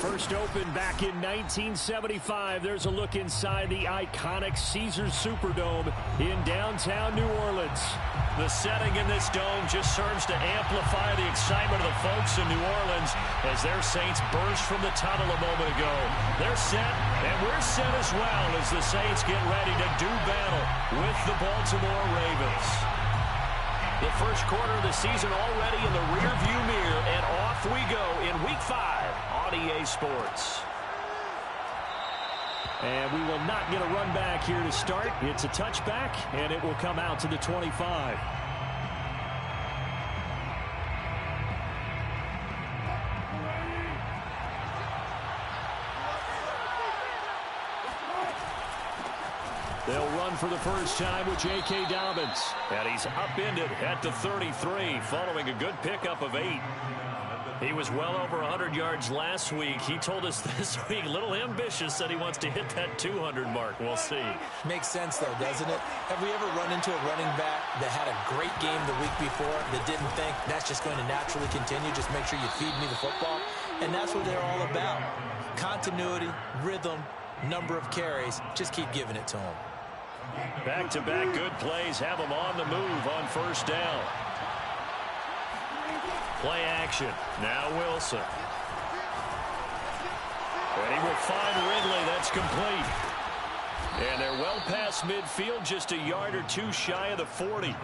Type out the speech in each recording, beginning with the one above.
First opened back in 1975. There's a look inside the iconic Caesars Superdome in downtown New Orleans. The setting in this dome just serves to amplify the excitement of the folks in New Orleans as their Saints burst from the tunnel a moment ago. They're set, and we're set as well as the Saints get ready to do battle with the Baltimore Ravens. The first quarter of the season already in the rearview mirror, and off we go in Week 5 on EA Sports. And we will not get a run back here to start. It's a touchback, and it will come out to the 25. They'll run for the first time with J.K. Dobbins. And he's upended at the 33 following a good pickup of 8. He was well over 100 yards last week. He told us this week, a little ambitious, that he wants to hit that 200 mark. We'll see. Makes sense, though, doesn't it? Have we ever run into a running back that had a great game the week before that didn't think that's just going to naturally continue? Just make sure you feed me the football. And that's what they're all about. Continuity, rhythm, number of carries. Just keep giving it to them. Back-to-back good plays have him on the move on first down. Play action. Now Wilson. And he will find Ridley. That's complete. And they're well past midfield, just a yard or two shy of the 40.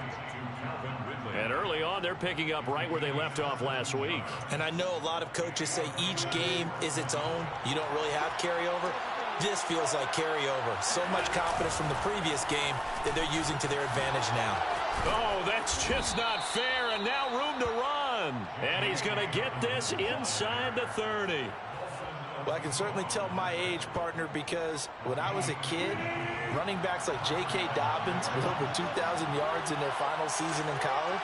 And early on, they're picking up right where they left off last week. And I know a lot of coaches say each game is its own. You don't really have carryover. This feels like carryover. So much confidence from the previous game that they're using to their advantage now. Oh, that's just not fair. And now room to run. And he's going to get this inside the 30. Well, I can certainly tell my age, partner, because when I was a kid, running backs like J.K. Dobbins with over 2,000 yards in their final season in college,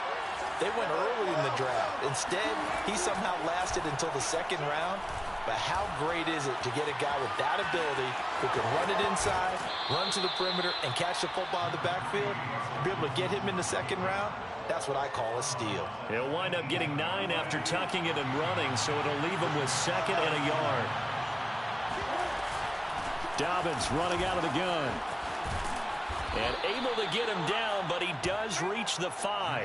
they went early in the draft. Instead, he somehow lasted until the second round. But how great is it to get a guy with that ability who can run it inside, run to the perimeter, and catch the football in the backfield? Be able to get him in the second round, that's what I call a steal. He'll wind up getting 9 after tucking it and running, so it'll leave him with second and a yard. Dobbins running out of the gun. And able to get him down, but he does reach the 5.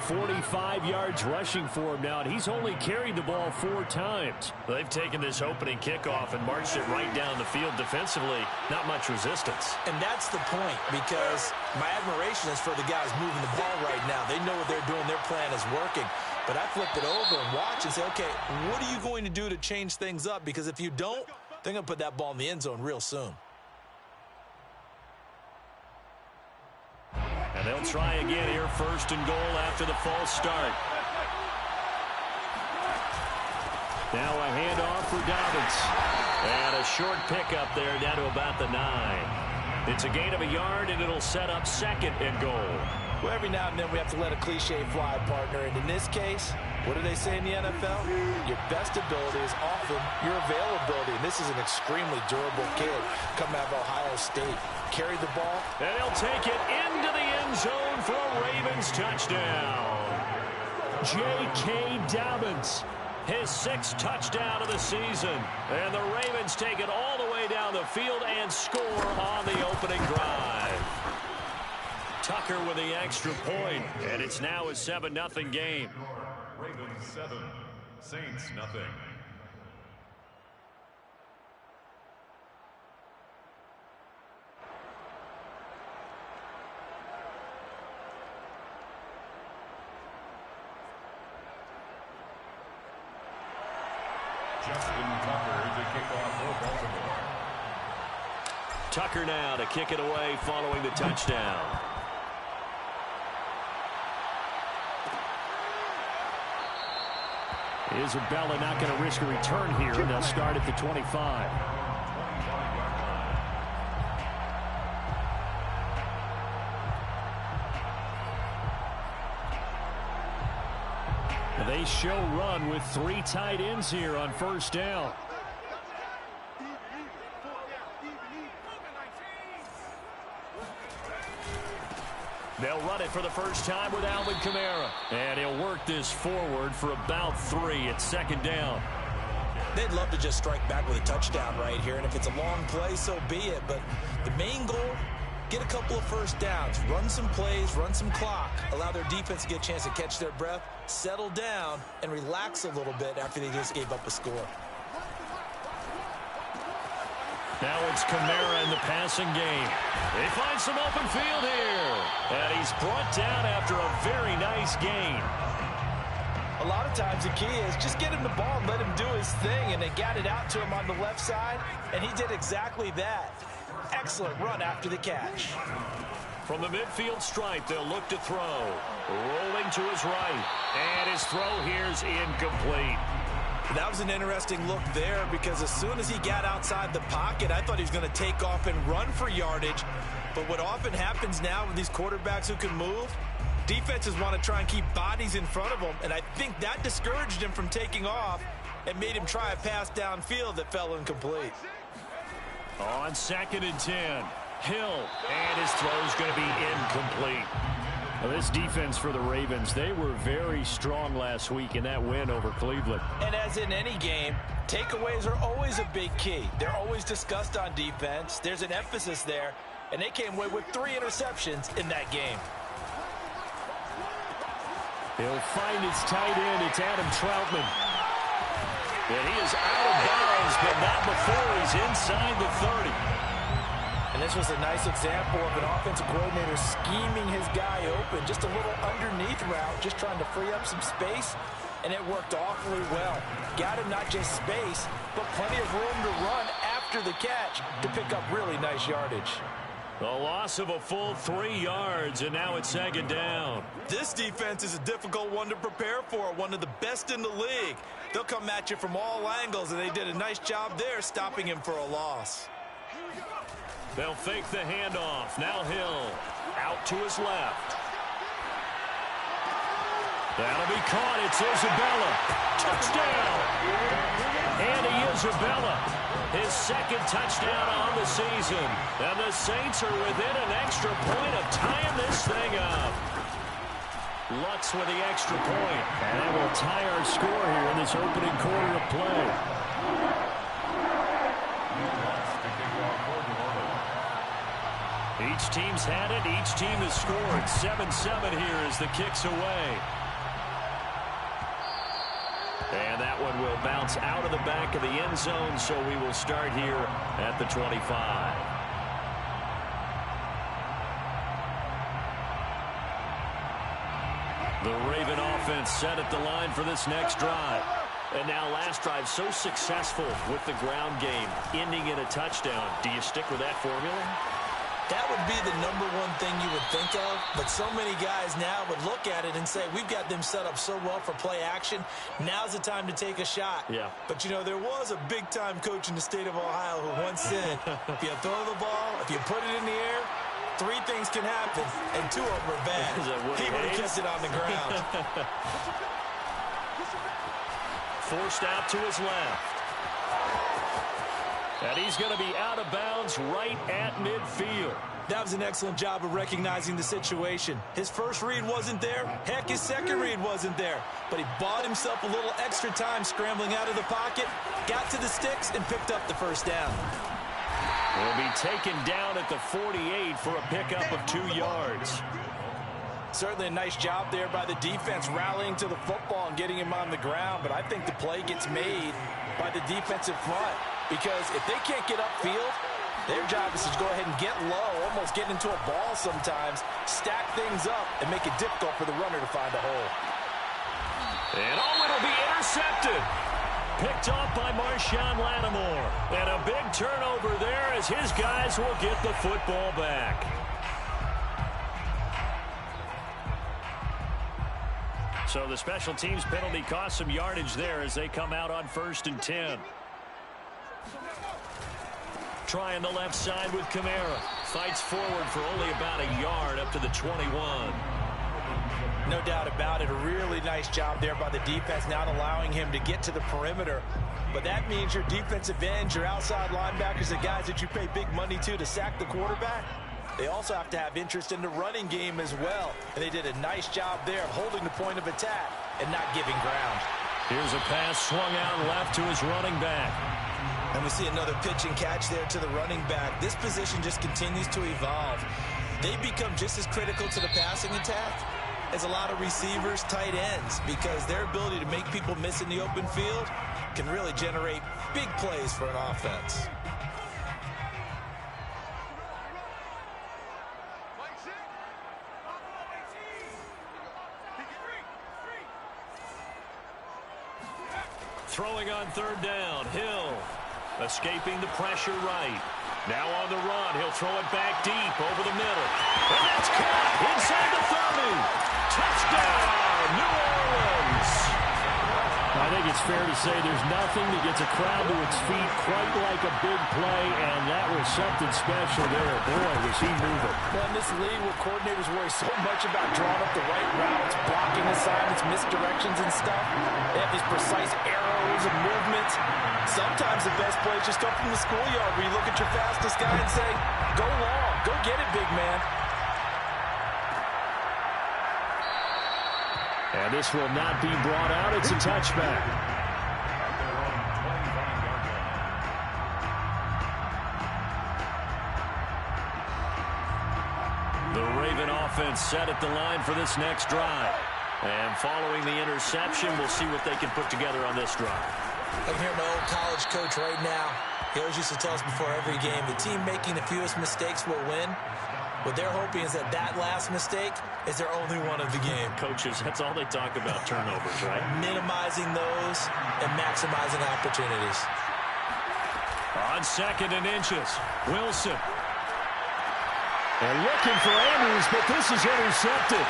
45 yards rushing for him now, and he's only carried the ball 4 times. They've taken this opening kickoff and marched it right down the field defensively. Not much resistance. And that's the point, because my admiration is for the guys moving the ball right now. They know what they're doing. Their plan is working. But I flip it over and watch and say, okay, what are you going to do to change things up? Because if you don't, they're going to put that ball in the end zone real soon. And they'll try again here, first and goal after the false start. Now a handoff for Dobbins. And a short pickup there down to about the 9. It's a gain of a yard, and it'll set up second and goal. Well, every now and then we have to let a cliche fly, partner. And in this case, what do they say in the NFL? Your best ability is often your availability. And this is an extremely durable kid coming out of Ohio State. Carried the ball. And he'll take it into the end zone for a Ravens touchdown. J.K. Dobbins, his 6th touchdown of the season. And the Ravens take it all the way down the field and score on the opening drive. Tucker with the extra point, and it's now a 7-0 game. Ravens 7, Saints nothing. Justin Tucker to kick off for Baltimore. Tucker now to kick it away following the touchdown. Isabella not going to risk a return here. They'll start at the 25. They show run with 3 tight ends here on first down. They'll run it for the first time with Alvin Kamara. And he'll work this forward for about 3 at second down. They'd love to just strike back with a touchdown right here. And if it's a long play, so be it. But the main goal, get a couple of first downs, run some plays, run some clock, allow their defense to get a chance to catch their breath, settle down, and relax a little bit after they just gave up a score. Now it's Kamara in the passing game. They find some open field here. And he's brought down after a very nice gain. A lot of times the key is just get him the ball and let him do his thing. And they got it out to him on the left side, and he did exactly that. Excellent run after the catch. From the midfield stripe, they'll look to throw. Rolling to his right. And his throw here's incomplete. That was an interesting look there because as soon as he got outside the pocket, I thought he was going to take off and run for yardage. But what often happens now with these quarterbacks who can move, defenses want to try and keep bodies in front of them, and I think that discouraged him from taking off and made him try a pass downfield that fell incomplete. On 2nd and 10, Hill, and his throw's going to be incomplete. Well, this defense for the Ravens, they were very strong last week in that win over Cleveland. And as in any game, takeaways are always a big key. They're always discussed on defense. There's an emphasis there, and they came away with 3 interceptions in that game. He'll find his tight end. It's Adam Troutman. And he is out of bounds, but not before he's inside the 30. And this was a nice example of an offensive coordinator scheming his guy open. Just a little underneath route, just trying to free up some space, and it worked awfully well. Got him not just space, but plenty of room to run after the catch to pick up really nice yardage. A loss of a full 3 yards, and now it's 2nd down. This defense is a difficult one to prepare for, one of the best in the league. They'll come at you from all angles, and they did a nice job there stopping him for a loss. They'll fake the handoff. Now Hill out to his left. That'll be caught. It's Isabella. Touchdown. Andy Isabella. His 2nd touchdown on the season. And the Saints are within an extra point of tying this thing up. Lutz with the extra point. And that will tie our score here in this opening quarter of play. Each team's had it. Each team has scored. 7-7 here as the kick's away. And that one will bounce out of the back of the end zone, so we will start here at the 25. The Raven offense set at the line for this next drive. And now last drive so successful with the ground game, ending in a touchdown. Do you stick with that formula? That would be the number one thing you would think of, but so many guys now would look at it and say, we've got them set up so well for play action. Now's the time to take a shot. Yeah. But, you know, there was a big-time coach in the state of Ohio who once said, if you throw the ball, if you put it in the air, 3 things can happen, and 2 of them are bad. He would have kept it on the ground. Forced out to his left. And he's going to be out of bounds right at midfield. That was an excellent job of recognizing the situation. His first read wasn't there. Heck, his second read wasn't there. But he bought himself a little extra time scrambling out of the pocket, got to the sticks, and picked up the first down. Will be taken down at the 48 for a pickup of 2 yards. Certainly a nice job there by the defense rallying to the football and getting him on the ground. But I think the play gets made by the defensive front. Because if they can't get upfield, their job is to go ahead and get low, almost get into a ball sometimes, stack things up, and make it difficult for the runner to find a hole. And it'll be intercepted. Picked off by Marshawn Lattimore. And a big turnover there as his guys will get the football back. So the special teams penalty cost some yardage there as they come out on 1st and 10. Trying the left side with Kamara. Fights forward for only about a yard up to the 21. No doubt about it. A really nice job there by the defense, not allowing him to get to the perimeter. But that means your defensive ends, your outside linebackers, the guys that you pay big money to sack the quarterback, they also have to have interest in the running game as well. And they did a nice job there of holding the point of attack and not giving ground. Here's a pass swung out left to his running back. And we see another pitch and catch there to the running back. This position just continues to evolve. They become just as critical to the passing attack as a lot of receivers, tight ends, because their ability to make people miss in the open field can really generate big plays for an offense. Throwing on 3rd down, Hill. Escaping the pressure right. Now on the run, he'll throw it back deep over the middle. And that's caught inside the 30. Touchdown, New Orleans. I think it's fair to say there's nothing that gets a crowd to its feet quite like a big play, and that was something special there. Boy, was he moving. Well, in this league where coordinators worry so much about drawing up the right routes, blocking assignments, misdirections and stuff, they have these precise arrows and movements. Sometimes the best plays just come from the schoolyard where you look at your fastest guy and say, go long, go get it, big man. And this will not be brought out. It's a touchback. The Raven offense set at the line for this next drive. And following the interception, we'll see what they can put together on this drive. I can hear my old college coach right now. He always used to tell us before every game, the team making the fewest mistakes will win. What they're hoping is that that last mistake is their only one of the game. Coaches, that's all they talk about, turnovers, right? Minimizing those and maximizing opportunities. On 2nd and inches, Wilson. And looking for Andrews, but this is intercepted.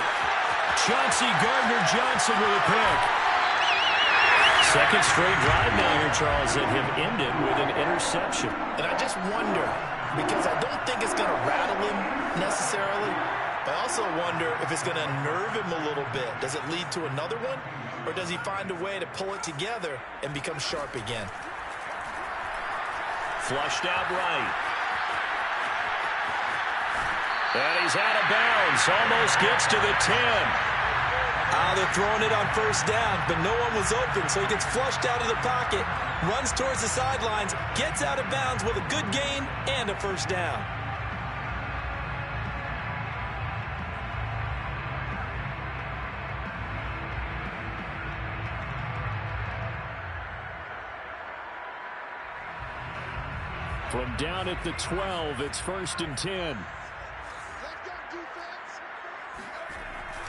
Chauncey Gardner-Johnson with a pick. Second straight drive now here, Charles, that have ended with an interception. And I just wonder, because I don't think it's going to rattle him necessarily. I also wonder if it's going to nerve him a little bit. Does it lead to another one? Or does he find a way to pull it together and become sharp again? Flushed out right. And he's out of bounds. Almost gets to the 10. They're throwing it on 1st down, but no one was open, so he gets flushed out of the pocket, runs towards the sidelines, gets out of bounds with a good gain and a 1st down. From down at the 12, it's 1st and 10.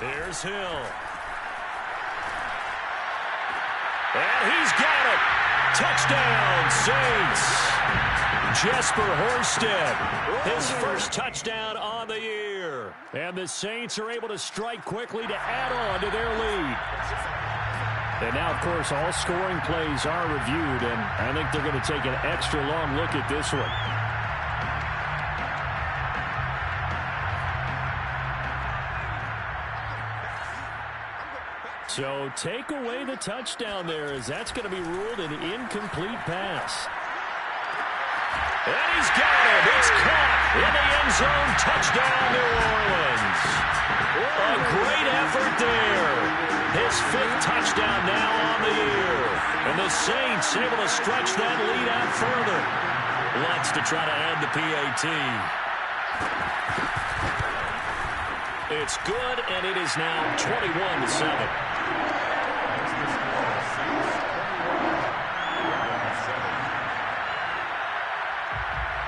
Here's Hill. And he's got it. Touchdown, Saints. Jesper Horsted, his first touchdown on the year. And the Saints are able to strike quickly to add on to their lead. And now, of course, all scoring plays are reviewed, and I think they're going to take an extra long look at this one. So take away the touchdown there, as that's going to be ruled an incomplete pass. And he's got it. It's caught in the end zone. Touchdown, New Orleans. A great effort there. His 5th touchdown now on the year. And the Saints able to stretch that lead out further. Wants to try to add the PAT. It's good, and it is now 21-7.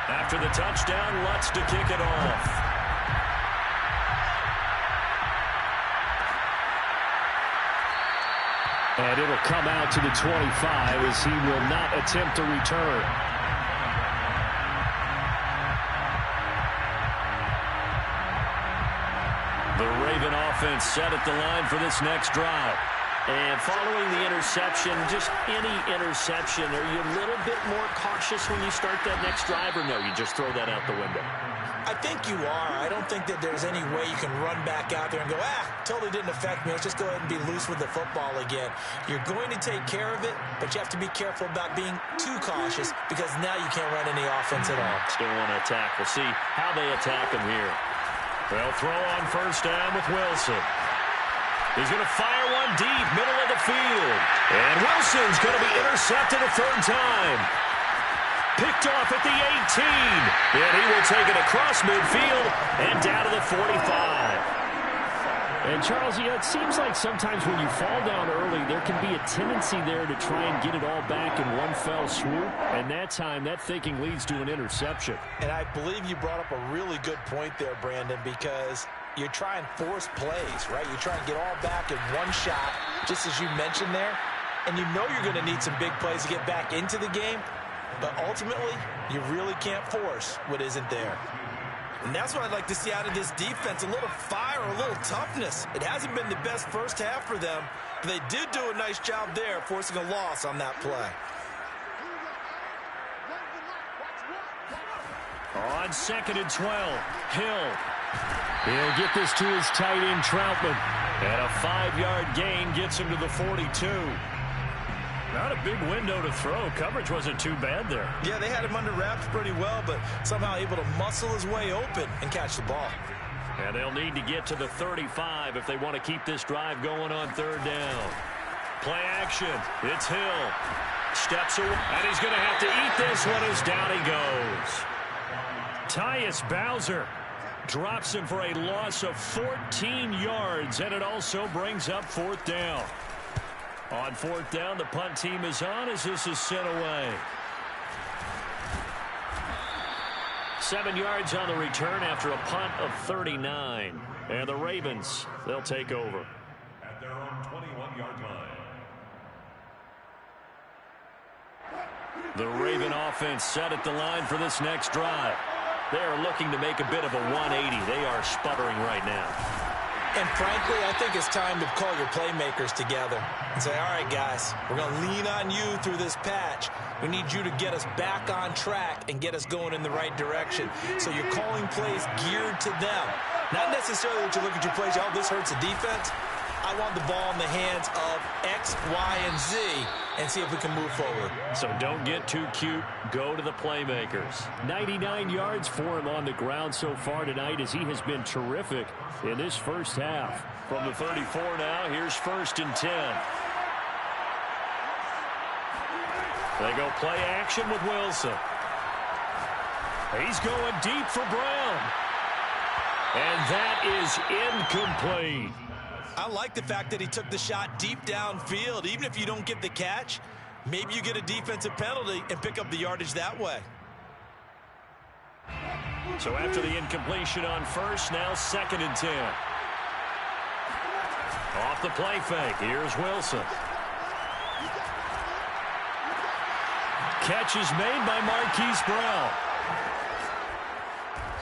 After the touchdown, Lutz to kick it off. And it'll come out to the 25 as he will not attempt to return. The Raven offense set at the line for this next drive. And following the interception, just any interception, are you a little bit more cautious when you start that next drive, or no, you just throw that out the window? I think you are. I don't think that there's any way you can run back out there and go, totally didn't affect me. Let's just go ahead and be loose with the football again. You're going to take care of it, but you have to be careful about being too cautious because now you can't run any offense at all. Still want to attack. We'll see how they attack him here. They'll throw on first down with Wilson. He's going to fire one deep, middle of the field. And Wilson's going to be intercepted a third time. Picked off at the 18. And he will take it across midfield and down to the 45. And, Charles, it seems like sometimes when you fall down early, there can be a tendency there to try and get it all back in one fell swoop. And that time, that thinking leads to an interception. And I believe you brought up a really good point there, Brandon, because you're trying to force plays, right? You're trying to get all back in one shot, just as you mentioned there. And you know you're going to need some big plays to get back into the game. But ultimately, you really can't force what isn't there. And that's what I'd like to see out of this defense, a little fire, a little toughness. It hasn't been the best first half for them, but they did do a nice job there forcing a loss on that play. On 2nd and 12, Hill. He'll get this to his tight end, Troutman. And a 5-yard gain gets him to the 42. Not a big window to throw. Coverage wasn't too bad there. Yeah, they had him under wraps pretty well, but somehow able to muscle his way open and catch the ball. And they'll need to get to the 35 if they want to keep this drive going on third down. Play action. It's Hill. Steps away. And he's going to have to eat this one as down he goes. Tyus Bowser drops him for a loss of 14 yards, and it also brings up fourth down. On fourth down, the punt team is on as this is sent away. 7 yards on the return after a punt of 39. And the Ravens, they'll take over. At their own 21-yard line. The Raven offense set at the line for this next drive. They are looking to make a bit of a 180. They are sputtering right now. And frankly, I think it's time to call your playmakers together and say, all right, guys, we're going to lean on you through this patch. We need you to get us back on track and get us going in the right direction. So you're calling plays geared to them. Not necessarily that you look at your plays, oh, this hurts the defense. I want the ball in the hands of X, Y, and Z and see if we can move forward. So don't get too cute. Go to the playmakers. 99 yards for him on the ground so far tonight as he has been terrific in this first half. From the 34 now, here's 1st and 10. They go play action with Wilson. He's going deep for Brown. And that is incomplete. I like the fact that he took the shot deep downfield. Even if you don't get the catch, maybe you get a defensive penalty and pick up the yardage that way. So after the incompletion on first, now 2nd and 10. Off the play fake, here's Wilson. Catch is made by Marquise Brown.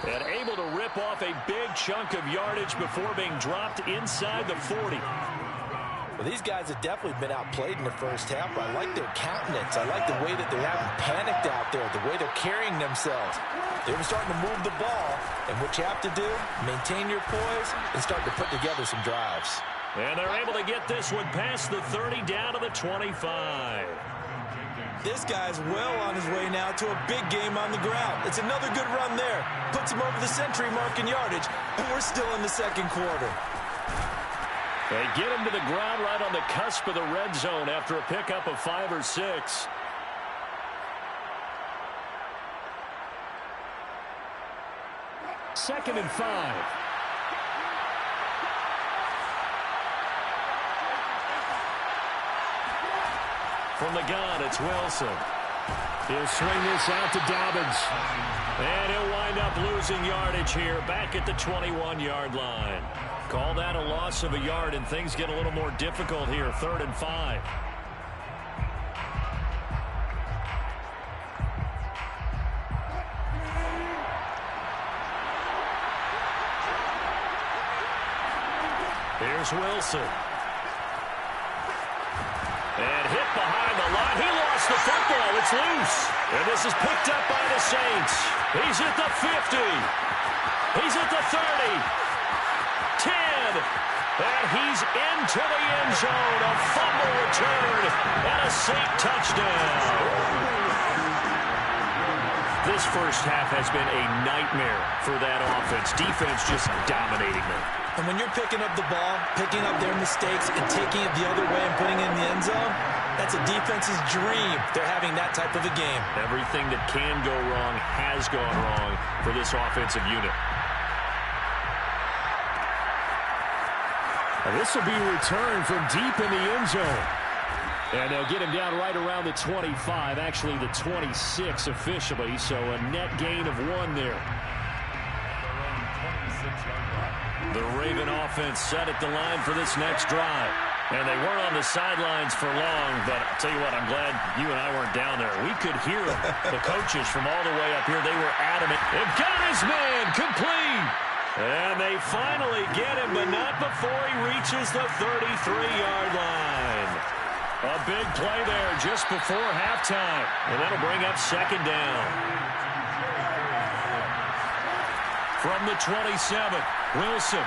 And able to rip off a big chunk of yardage before being dropped inside the 40. Well, these guys have definitely been outplayed in the first half, but I like their countenance. I like the way that they're having panicked out there, the way they're carrying themselves. They're starting to move the ball, and what you have to do, maintain your poise and start to put together some drives. And they're able to get this one past the 30 down to the 25. This guy's well on his way now to a big game on the ground. It's another good run there. Puts him over the century mark in yardage, and we're still in the second quarter. They get him to the ground right on the cusp of the red zone after a pickup of 5 or 6. Second and 5. From the gun, it's Wilson. He'll swing this out to Dobbins. And he'll wind up losing yardage here back at the 21-yard line. Call that a loss of a yard, and things get a little more difficult here. 3rd and 5. Here's Wilson. And hit behind the line. He lost the football. It's loose. And this is picked up by the Saints. He's at the 50. He's at the 30. 10. And he's into the end zone. A fumble return and a Saint touchdown. This first half has been a nightmare for that offense. Defense just dominating them. And when you're picking up the ball, picking up their mistakes, and taking it the other way and putting it in the end zone, that's a defense's dream. They're having that type of a game. Everything that can go wrong has gone wrong for this offensive unit. And this will be returned from deep in the end zone. And they'll get him down right around the 25, actually the 26 officially, so a net gain of 1 there. The Raven offense set at the line for this next drive. And they weren't on the sidelines for long, but I'll tell you what, I'm glad you and I weren't down there. We could hear them. The coaches from all the way up here, they were adamant. They've got his man complete. And they finally get him, but not before he reaches the 33-yard line. A big play there just before halftime. And that'll bring up second down. From the 27, Wilson.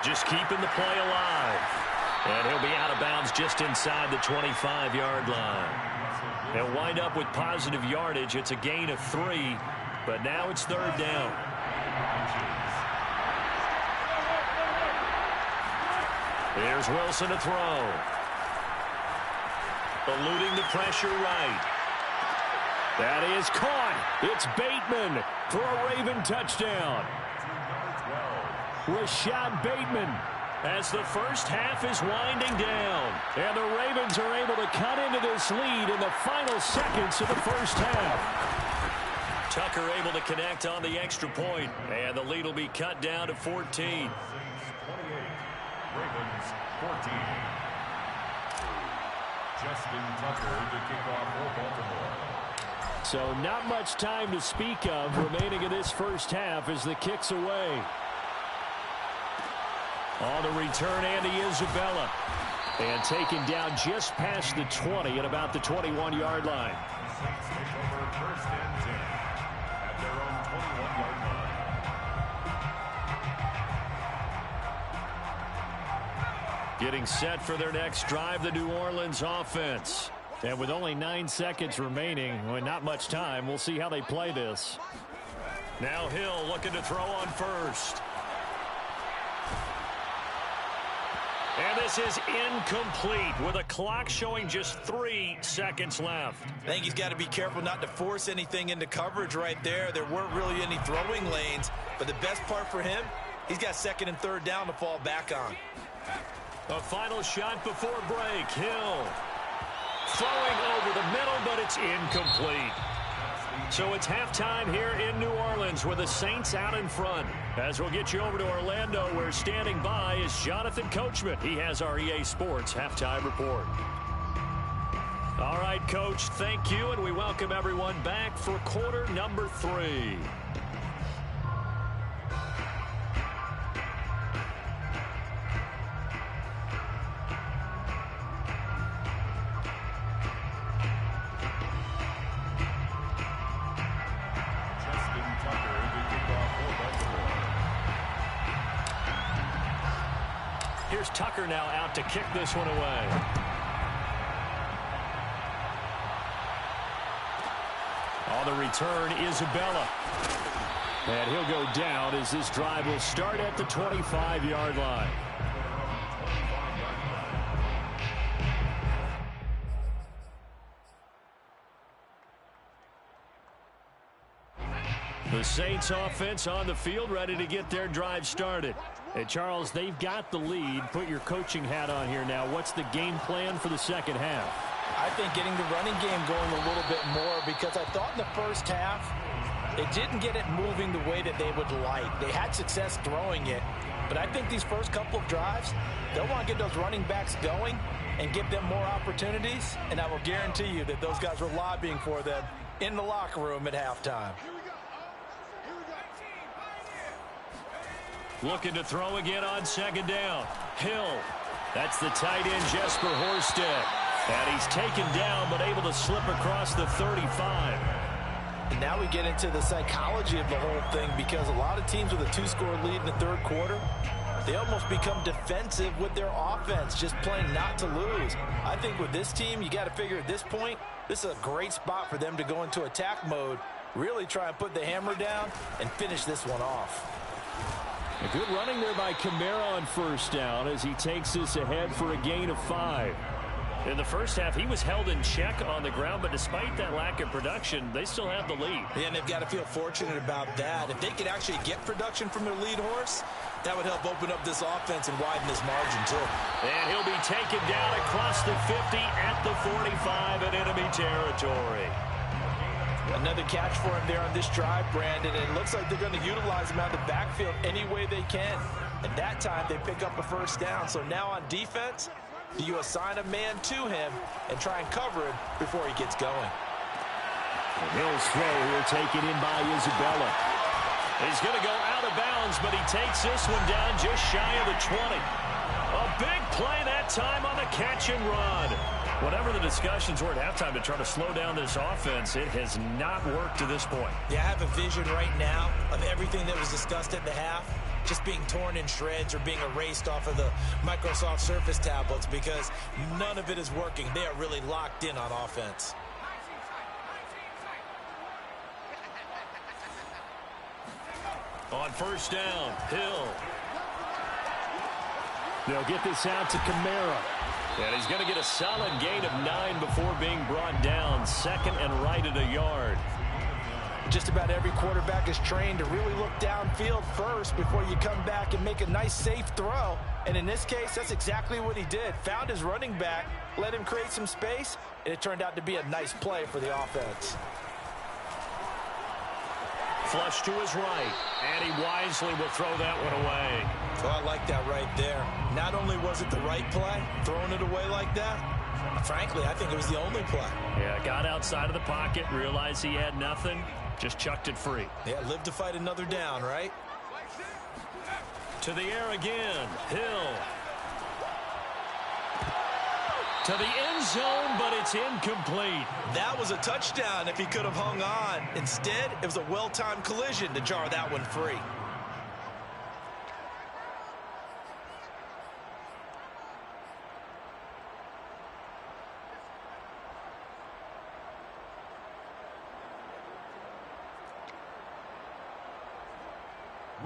Just keeping the play alive. And he'll be out of bounds just inside the 25-yard line. They'll wind up with positive yardage. It's a gain of 3, but now it's third down. Here's Wilson to throw. Eluding the pressure right. That is caught. It's Bateman for a Raven touchdown. Rashad Bateman as the first half is winding down. And the Ravens are able to cut into this lead in the final seconds of the first half. Tucker able to connect on the extra point. And the lead will be cut down to 14. 28. Ravens 14. Justin Tucker to kick off for Baltimore. So not much time to speak of remaining in this first half as the kick's away. On the return, Andy Isabella. And taken down just past the 20 at about the 21-yard line. Saints take over first and 10 at their own 21-yard line. Getting set for their next drive, the New Orleans offense. And with only 9 seconds remaining, well, not much time, we'll see how they play this. Now Hill looking to throw on first. And this is incomplete with a clock showing just 3 seconds left. I think he's got to be careful not to force anything into coverage right there. There weren't really any throwing lanes, but the best part for him, he's got second and third down to fall back on. A final shot before break. Hill throwing over the middle, but it's incomplete. So it's halftime here in New Orleans with the Saints out in front. As we'll get you over to Orlando, where standing by is Jonathan Coachman. He has our EA Sports halftime report. All right, Coach, thank you, and we welcome everyone back for quarter number 3. Here's Tucker now out to kick this one away. On the return, Isabella. And he'll go down as this drive will start at the 25-yard line. The Saints offense on the field, ready to get their drive started. Hey, Charles, they've got the lead. Put your coaching hat on here now. What's the game plan for the second half? I think getting the running game going a little bit more, because I thought in the first half they didn't get it moving the way that they would like. They had success throwing it, but I think these first couple of drives, they'll want to get those running backs going and give them more opportunities, and I will guarantee you that those guys were lobbying for them in the locker room at halftime. Looking to throw again on second down. Hill. That's the tight end, Jesper Horsted. And he's taken down, but able to slip across the 35. And now we get into the psychology of the whole thing, because a lot of teams with a 2-score lead in the third quarter, they almost become defensive with their offense, just playing not to lose. I think with this team, you got to figure at this point, this is a great spot for them to go into attack mode, really try and put the hammer down and finish this one off. A good running there by Kamara on first down as he takes this ahead for a gain of 5. In the first half, he was held in check on the ground, but despite that lack of production, they still have the lead. Yeah, and they've got to feel fortunate about that. If they could actually get production from their lead horse, that would help open up this offense and widen this margin, too. And he'll be taken down across the 50 at the 45 in enemy territory. Another catch for him there on this drive, Brandon, and it looks like they're going to utilize him out of the backfield any way they can. And that time, they pick up a first down. So now on defense, do you assign a man to him and try and cover him before he gets going? Hill's throw here taken in by Isabella. He's going to go out of bounds, but he takes this one down just shy of the 20. A big play that time on the catch and run. Whatever the discussions were at halftime to try to slow down this offense, it has not worked to this point. Yeah, I have a vision right now of everything that was discussed at the half just being torn in shreds or being erased off of the Microsoft Surface tablets, because none of it is working. They are really locked in on offense. On first down, Hill. They'll get this out to Kamara. And he's going to get a solid gain of 9 before being brought down. Second and right at a yard. Just about every quarterback is trained to really look downfield first before you come back and make a nice, safe throw. And in this case, that's exactly what he did. Found his running back, let him create some space, and it turned out to be a nice play for the offense. Flush to his right, and he wisely will throw that one away. Oh, I like that right there. Not only was it the right play, throwing it away like that, frankly, I think it was the only play. Yeah, got outside of the pocket, realized he had nothing, just chucked it free. Yeah, live to fight another down, right? To the air again, Hill. To the end zone, but it's incomplete. That was a touchdown if he could have hung on. Instead, it was a well-timed collision to jar that one free.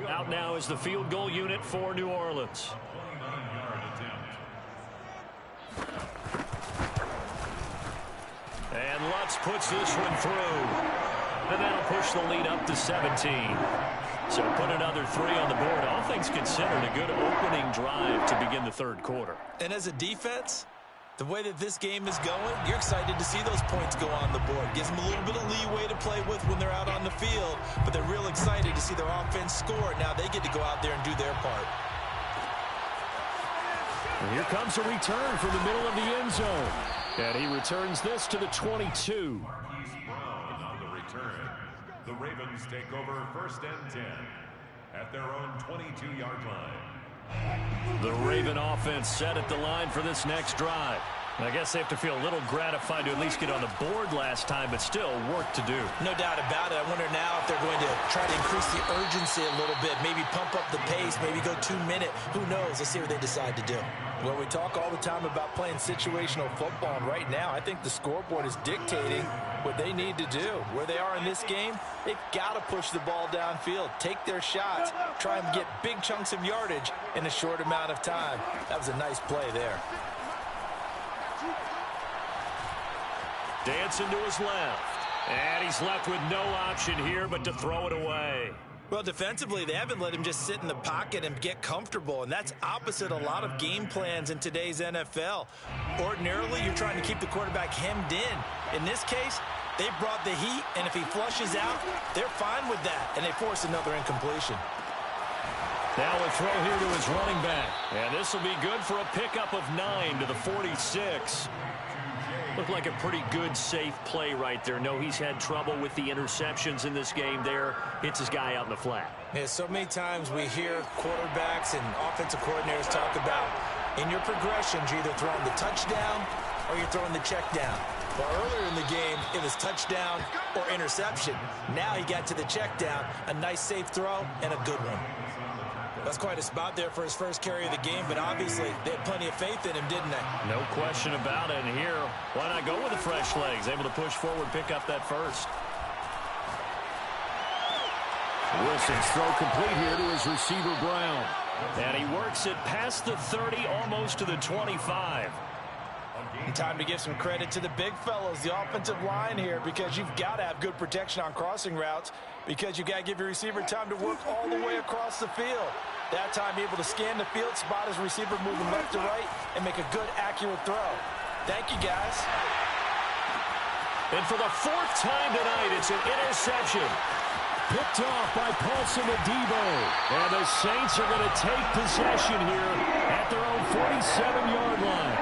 Out now is the field goal unit for New Orleans. And Lutz puts this one through. And that'll push the lead up to 17. So put another 3 on the board. All things considered, a good opening drive to begin the third quarter. And as a defense, the way that this game is going, you're excited to see those points go on the board. Gives them a little bit of leeway to play with when they're out on the field, but they're real excited to see their offense score. Now they get to go out there and do their part. And here comes a return from the middle of the end zone. And he returns this to the 22. On the return, the Ravens take over first and 10 at their own 22-yard line. The Raven offense set at the line for this next drive. I guess they have to feel a little gratified to at least get on the board last time, but still work to do. No doubt about it. I wonder now if they're going to try to increase the urgency a little bit, maybe pump up the pace, maybe go 2-minute. Who knows? Let's see what they decide to do. Well, we talk all the time about playing situational football, and right now I think the scoreboard is dictating what they need to do. Where they are in this game, they've got to push the ball downfield, take their shots, try and get big chunks of yardage in a short amount of time. That was a nice play there. Dancing to his left. And he's left with no option here but to throw it away. Well, defensively, they haven't let him just sit in the pocket and get comfortable, and that's opposite a lot of game plans in today's NFL. Ordinarily, you're trying to keep the quarterback hemmed in. In this case, they brought the heat, and if he flushes out, they're fine with that, and they force another incompletion. Now a throw here to his running back. And this will be good for a pickup of 9 to the 46. Looked like a pretty good, safe play right there. No, he's had trouble with the interceptions in this game there. Hits his guy out in the flat. Yeah, so many times we hear quarterbacks and offensive coordinators talk about in your progressions, you're either throwing the touchdown or you're throwing the check down. Well, earlier in the game, it was touchdown or interception. Now he got to the check down, a nice safe throw, and a good one. That's quite a spot there for his first carry of the game, but obviously they had plenty of faith in him, didn't they? No question about it. And here, why not go with the fresh legs? Able to push forward, pick up that first. Wilson's throw complete here to his receiver, Brown. And he works it past the 30, almost to the 25. And time to give some credit to the big fellows, the offensive line here, because you've got to have good protection on crossing routes, because you've got to give your receiver time to work all the way across the field. That time able to scan the field, spot his receiver moving left to right, and make a good, accurate throw. Thank you, guys. And for the fourth time tonight, it's an interception. Picked off by Paulson Adebo. And the Saints are going to take possession here at their own 47-yard line.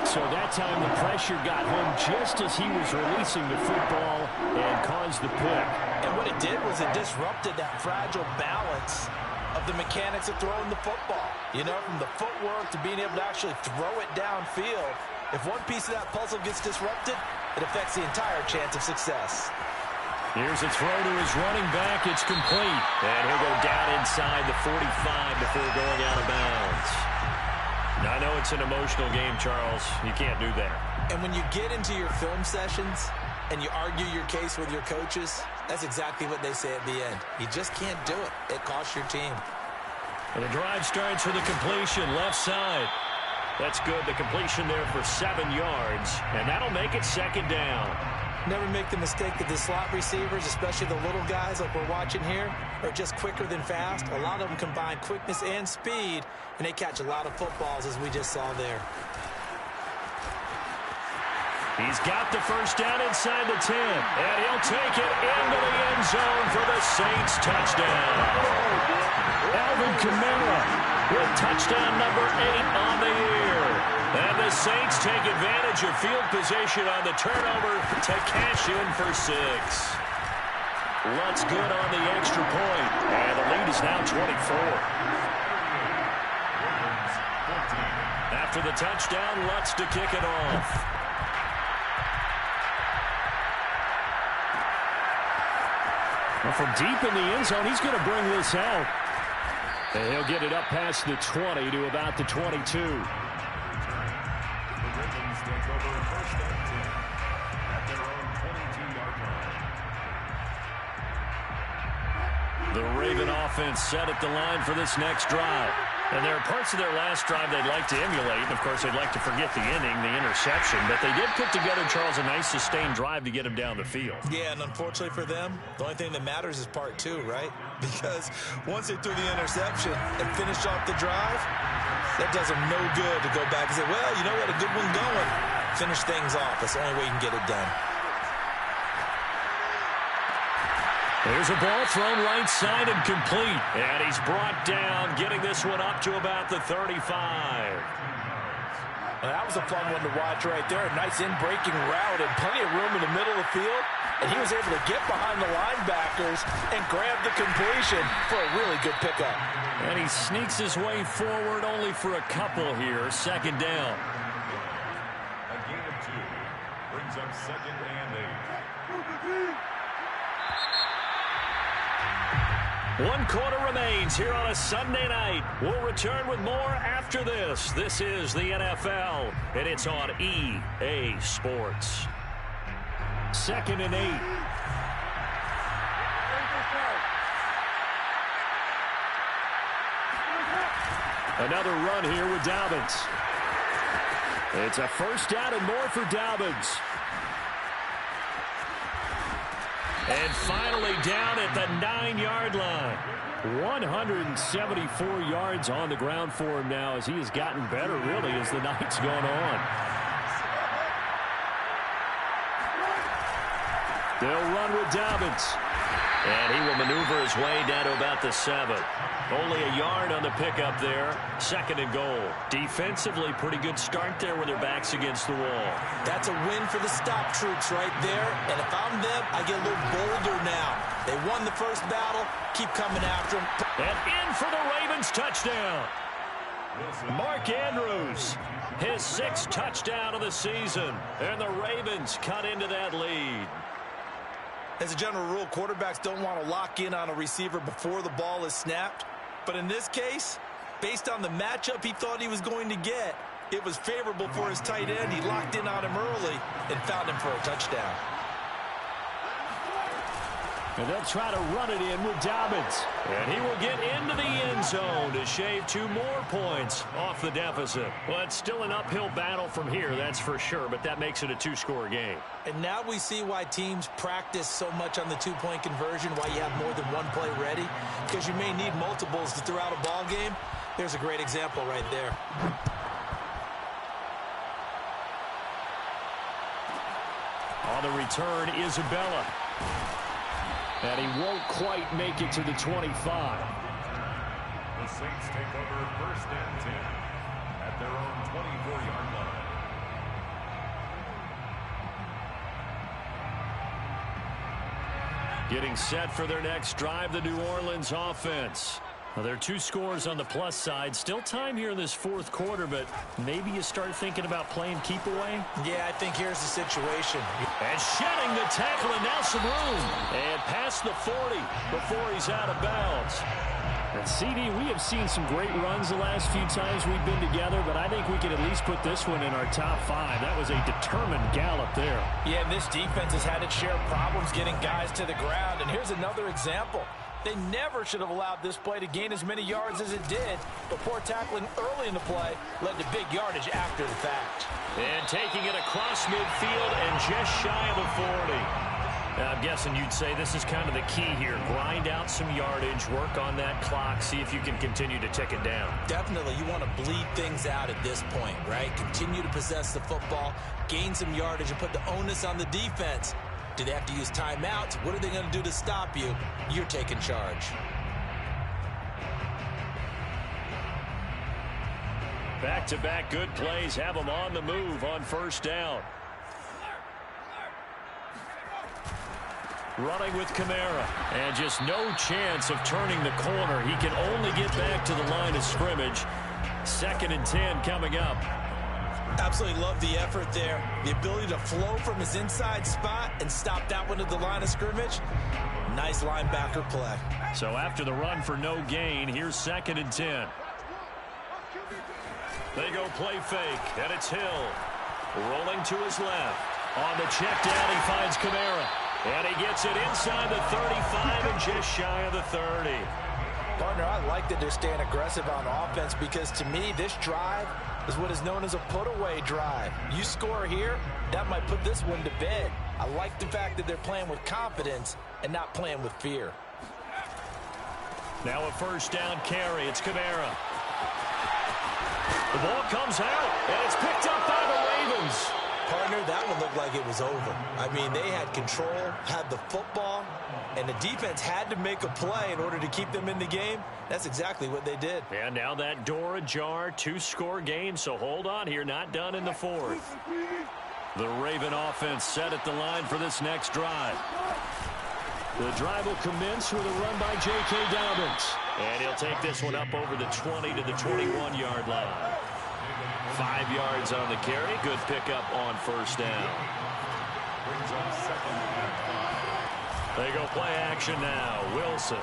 So that time the pressure got home just as he was releasing the football and caused the pick. And what it did was it disrupted that fragile balance of the mechanics of throwing the football. You know, from the footwork to being able to actually throw it downfield. If one piece of that puzzle gets disrupted, it affects the entire chance of success. Here's a throw to his running back. It's complete. And he'll go down inside the 45 before going out of bounds. Now, I know it's an emotional game, Charles. You can't do that. And when you get into your film sessions and you argue your case with your coaches, that's exactly what they say at the end. You just can't do it. It costs your team. And the drive starts with a completion left side. That's good. The completion there for 7 yards. And that'll make it second down. Never make the mistake that the slot receivers, especially the little guys like we're watching here, are just quicker than fast. A lot of them combine quickness and speed, and they catch a lot of footballs, as we just saw there. He's got the first down inside the 10, and he'll take it into the end zone for the Saints touchdown. Alvin Kamara with touchdown number 8 on the year. And the Saints take advantage of field position on the turnover to cash in for 6. Lutz good on the extra point, and the lead is now 24. After the touchdown, Lutz to kick it off. Well, from deep in the end zone, he's going to bring this out. And he'll get it up past the 20 to about the 22. The Raven offense set at the line for this next drive. And there are parts of their last drive they'd like to emulate. And, of course, they'd like to forget the inning, the interception. But they did put together, Charles, a nice sustained drive to get him down the field. Yeah, and unfortunately for them, the only thing that matters is part 2, right? Because once they threw the interception and finished off the drive, that does them no good to go back and say, well, you know what, a good one going. Finish things off. That's the only way you can get it done. There's a ball thrown right side and complete. And he's brought down, getting this one up to about the 35. Well, that was a fun one to watch right there. A nice in-breaking route and plenty of room in the middle of the field. And he was able to get behind the linebackers and grab the completion for a really good pickup. And he sneaks his way forward only for a couple here. Second down. A gain of 2 brings up 2nd and 8. 1 quarter remains here on a Sunday night. We'll return with more after this. This is the NFL, and it's on EA Sports. 2nd and 8. Another run here with Dobbins. It's a first down and more for Dobbins. And finally down at the 9-yard line. 174 yards on the ground for him now as he has gotten better, really, as the night's gone on. They'll run with Dobbins. And he will maneuver his way down to about the 7. Only a yard on the pickup there. 2nd and goal. Defensively, pretty good start there with their backs against the wall. That's a win for the stop troops right there. And if I'm them, I get a little bolder now. They won the first battle. Keep coming after them. And in for the Ravens touchdown. Mark Andrews, his 6th touchdown of the season. And the Ravens cut into that lead. As a general rule, quarterbacks don't want to lock in on a receiver before the ball is snapped. But in this case, based on the matchup he thought he was going to get, it was favorable for his tight end. He locked in on him early and found him for a touchdown. And they'll try to run it in with Dobbins. And he will get into the end zone to shave 2 more points off the deficit. Well, it's still an uphill battle from here, that's for sure, but that makes it a 2-score game. And now we see why teams practice so much on the 2-point conversion, why you have more than one play ready, because you may need multiples to throw out a ball game. There's a great example right there. On the return, Isabella. And he won't quite make it to the 25. The Saints take over 1st and 10 at their own 24-yard line. Getting set for their next drive, the New Orleans offense. Well, there are 2 scores on the plus side. Still time here in this 4th quarter, but maybe you start thinking about playing keep away. Yeah, I think here's the situation. And shedding the tackle, and now some room. And past the 40 before he's out of bounds. And CD, we have seen some great runs the last few times we've been together, but I think we can at least put this one in our top 5. That was a determined gallop there. Yeah, and this defense has had its share of problems getting guys to the ground. And here's another example. They never should have allowed this play to gain as many yards as it did, but poor tackling early in the play led to big yardage after the fact. And taking it across midfield and just shy of the 40. Now, I'm guessing you'd say this is kind of the key here. Grind out some yardage, work on that clock, see if you can continue to tick it down. Definitely, you want to bleed things out at this point, right? Continue to possess the football, gain some yardage, and put the onus on the defense. Do they have to use timeouts? What are they going to do to stop you? You're taking charge. Back-to-back good plays have them on the move on 1st down. Running with Kamara. And just no chance of turning the corner. He can only get back to the line of scrimmage. 2nd and 10 coming up. Absolutely love the effort there. The ability to flow from his inside spot and stop that one at the line of scrimmage. Nice linebacker play. So after the run for no gain, here's 2nd and 10. They go play fake, and it's Hill. Rolling to his left. On the check down, he finds Kamara. And he gets it inside the 35 and just shy of the 30. Partner, I like that they're staying aggressive on offense because to me, this drive is what is known as a put-away drive. You score here, that might put this one to bed. I like the fact that they're playing with confidence and not playing with fear. Now a 1st down carry. It's Kamara. The ball comes out, and it's picked up by the Ravens. Partner, that one looked like it was over. I mean, they had control, had the football, and the defense had to make a play in order to keep them in the game. That's exactly what they did. And now that door ajar, 2-score game, so hold on here, not done in the 4th. The Raven offense set at the line for this next drive. The drive will commence with a run by J.K. Dobbins. And he'll take this one up over the 20 to the 21-yard line. 5 yards on the carry. Good pickup on 1st down. They go play action now. Wilson.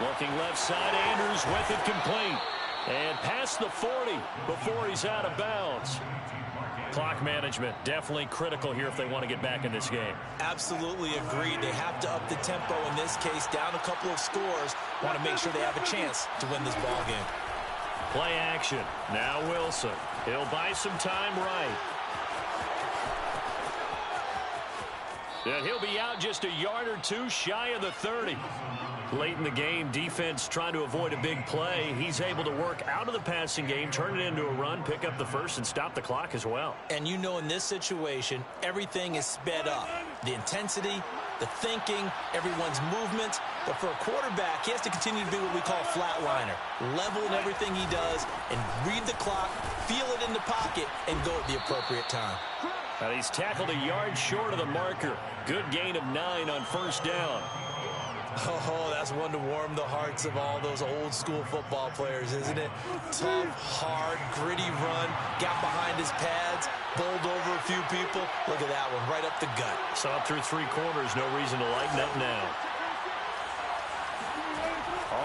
Looking left side. Andrews with it complete. And past the 40 before he's out of bounds. Clock management definitely critical here if they want to get back in this game. Absolutely agreed. They have to up the tempo in this case. Down a couple of scores. Want to make sure they have a chance to win this ball game. Play action. Now Wilson. He'll buy some time right. And he'll be out just a yard or two shy of the 30. Late in the game, defense trying to avoid a big play. He's able to work out of the passing game, turn it into a run, pick up the first, and stop the clock as well. And you know in this situation, everything is sped up. The intensity, the thinking, everyone's movement. But for a quarterback, he has to continue to be what we call a flatliner. Level in everything he does and read the clock, feel it in the pocket, and go at the appropriate time. And he's tackled a yard short of the marker. Good gain of 9 on first down. Oh, that's one to warm the hearts of all those old school football players, isn't it? Tough, hard, gritty run, got behind his pads, bowled over a few people. Look at that one, right up the gut. Saw through 3 quarters, no reason to lighten up now.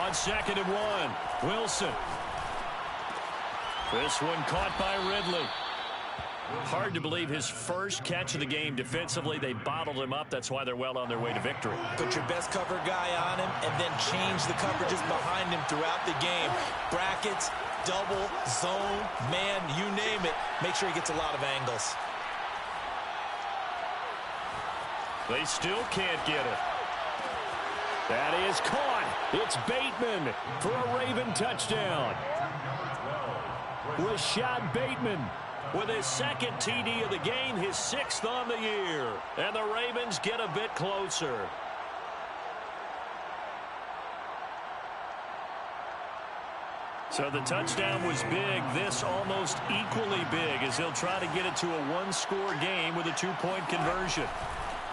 On 2nd and 1, Wilson. This one caught by Ridley. Hard to believe his first catch of the game defensively. They bottled him up. That's why they're well on their way to victory. Put your best cover guy on him and then change the coverages behind him throughout the game. Brackets, double, zone, man, you name it. Make sure he gets a lot of angles. They still can't get it. That is caught. It's Bateman for a Raven touchdown. Rashad Bateman with his 2nd TD of the game, his 6th on the year. And the Ravens get a bit closer. So the touchdown was big. This almost equally big as they'll try to get it to a 1-score game with a 2-point conversion.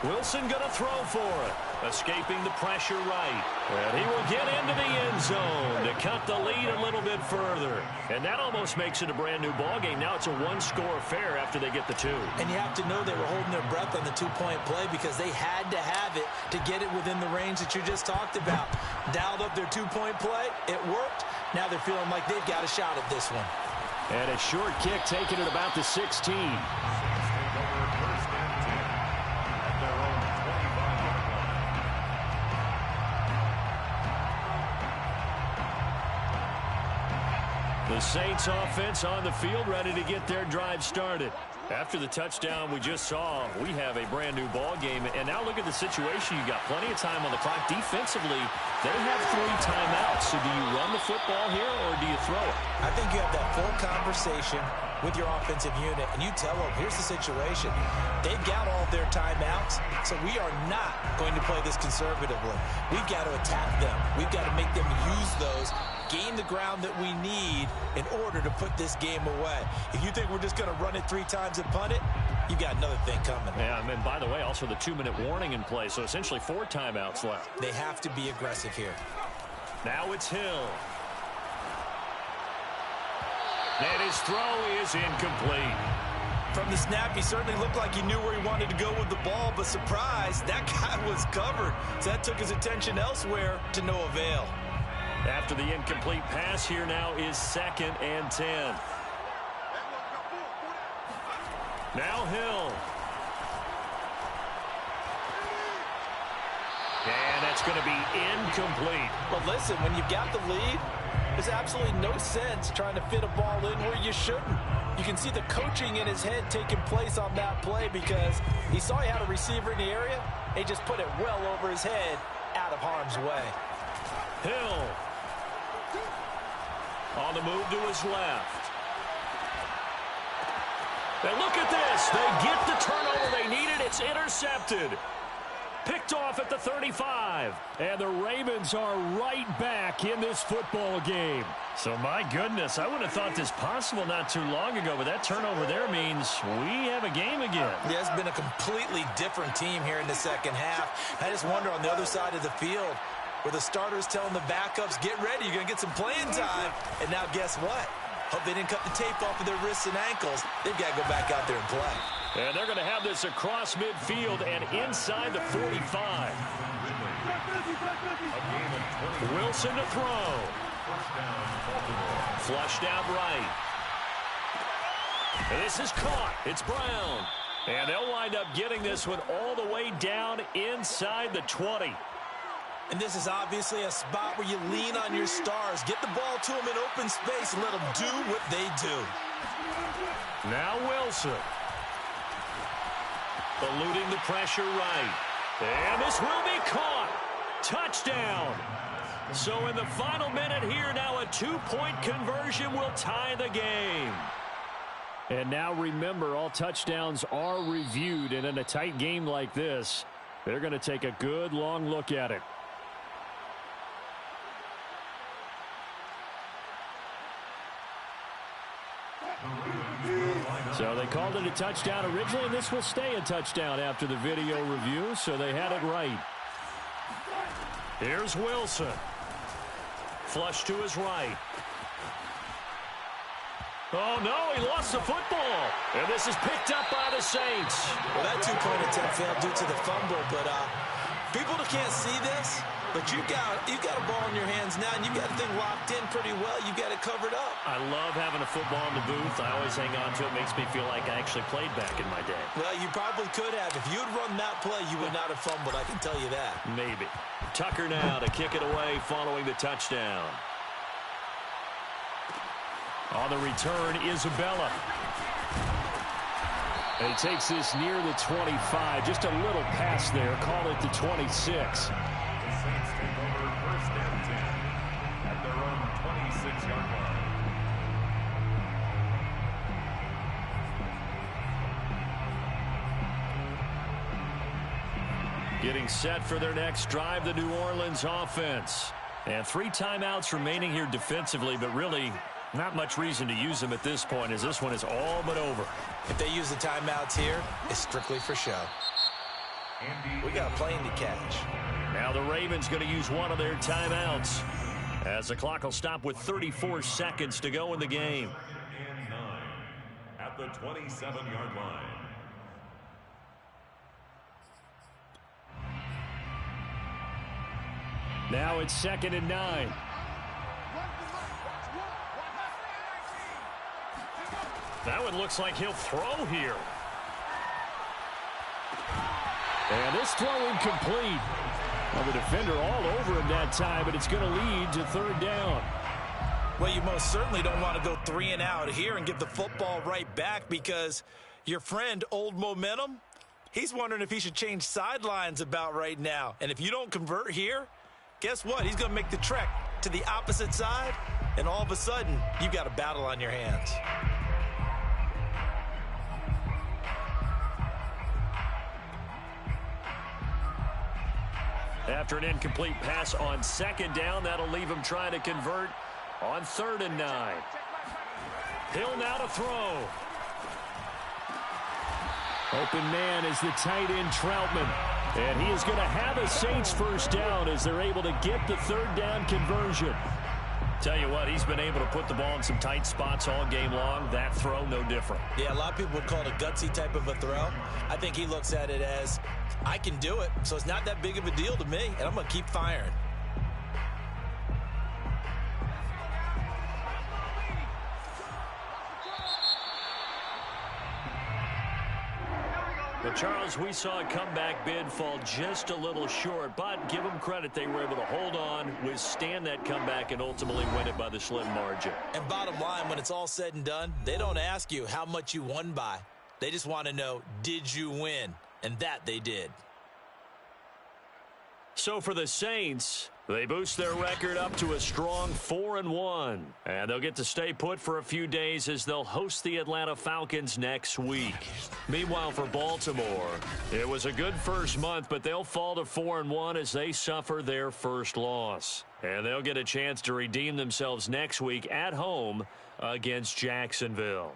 Wilson going to throw for it. Escaping the pressure right. And he will get into the end zone to cut the lead a little bit further. And that almost makes it a brand new ball game. Now it's a 1-score affair after they get the 2. And you have to know they were holding their breath on the 2-point play because they had to have it to get it within the range that you just talked about. Dialed up their 2-point play. It worked. Now they're feeling like they've got a shot at this one. And a short kick taken at about the 16. The Saints offense on the field, ready to get their drive started. After the touchdown we just saw, we have a brand new ball game. And now look at the situation. You got plenty of time on the clock. Defensively, they have 3 timeouts. So do you run the football here or do you throw it? I think you have that full conversation with your offensive unit, and you tell them, here's the situation. They've got all of their timeouts, so we are not going to play this conservatively. We've got to attack them. We've got to make them use those, gain the ground that we need in order to put this game away. If you think we're just going to run it 3 times and punt it, you got another thing coming. Yeah, and by the way, also the 2-minute warning in play, so essentially 4 timeouts left. They have to be aggressive here. Now it's Hill. And his throw is incomplete. From the snap, he certainly looked like he knew where he wanted to go with the ball, but surprise, that guy was covered. So that took his attention elsewhere to no avail. After the incomplete pass, here now is 2nd and 10. Now Hill. And that's going to be incomplete. But listen, when you've got the lead, there's absolutely no sense trying to fit a ball in where you shouldn't. You can see the coaching in his head taking place on that play because he saw he had a receiver in the area. He just put it well over his head out of harm's way. Hill on the move to his left. And look at this. They get the turnover they needed. It's intercepted. Picked off at the 35. And the Ravens are right back in this football game. So, my goodness, I would have thought this possible not too long ago, but that turnover there means we have a game again. Yeah, it's been a completely different team here in the second half. I just wonder on the other side of the field where the starters telling the backups, get ready, you're going to get some playing time. And now guess what? Hope they didn't cut the tape off of their wrists and ankles. They've got to go back out there and play. And they're going to have this across midfield and inside the 45. Wilson to throw. Flushed out right. And this is caught. It's Brown. And they'll wind up getting this one all the way down inside the 20. And this is obviously a spot where you lean on your stars. Get the ball to them in open space and let them do what they do. Now Wilson. Eluding the pressure right. And this will be caught. Touchdown. So in the final minute here, now a 2-point conversion will tie the game. And now remember, all touchdowns are reviewed, and in a tight game like this, they're going to take a good long look at it. So they called it a touchdown originally, and this will stay a touchdown after the video review, so they had it right. Here's Wilson. Flush to his right. Oh, no, he lost the football. And this is picked up by the Saints. Well, that two-point attempt failed due to the fumble, but people that can't see this, but you've got a ball in your hands now, and you've got the thing locked in pretty well. You've got it covered up. I love having a football in the booth. I always hang on to it. Makes me feel like I actually played back in my day. Well, you probably could have. If you had run that play, you would not have fumbled, I can tell you that. Maybe. Tucker now to kick it away following the touchdown. On the return, Isabella. And he takes this near the 25. Just a little pass there. Call it the 26. The Saints take over first and 10 at their own 26-yard line. Getting set for their next drive, the New Orleans offense. And 3 timeouts remaining here defensively, but really not much reason to use them at this point, as this one is all but over. If they use the timeouts here, it's strictly for show. We got a plane to catch. Now the Ravens going to use one of their timeouts, as the clock will stop with 34 seconds to go in the game. And 9 at the 27-yard line. Now it's 2nd and 9. That one looks like he'll throw here. And this throw incomplete. Well, the defender all over him that time, but it's going to lead to 3rd down. Well, you most certainly don't want to go 3 and out here and give the football right back, because your friend, Old Momentum, he's wondering if he should change sidelines about right now. And if you don't convert here, guess what? He's going to make the trek to the opposite side, and all of a sudden, you've got a battle on your hands. After an incomplete pass on 2nd down, that'll leave him trying to convert on 3rd and 9. Hill now to throw. Open man is the tight end Troutman. And he is going to have a Saints first down as they're able to get the 3rd down conversion. Tell you what, he's been able to put the ball in some tight spots all game long. That throw, no different. Yeah, a lot of people would call it a gutsy type of a throw. I think he looks at it as, I can do it, so it's not that big of a deal to me, and I'm going to keep firing. But, Charles, we saw a comeback bid fall just a little short, but give them credit. They were able to hold on, withstand that comeback, and ultimately win it by the slim margin. And bottom line, when it's all said and done, they don't ask you how much you won by. They just want to know, did you win? And that they did. So for the Saints, they boost their record up to a strong 4-1. And they'll get to stay put for a few days as they'll host the Atlanta Falcons next week. Meanwhile, for Baltimore, it was a good first month, but they'll fall to 4-1 as they suffer their first loss. And they'll get a chance to redeem themselves next week at home against Jacksonville.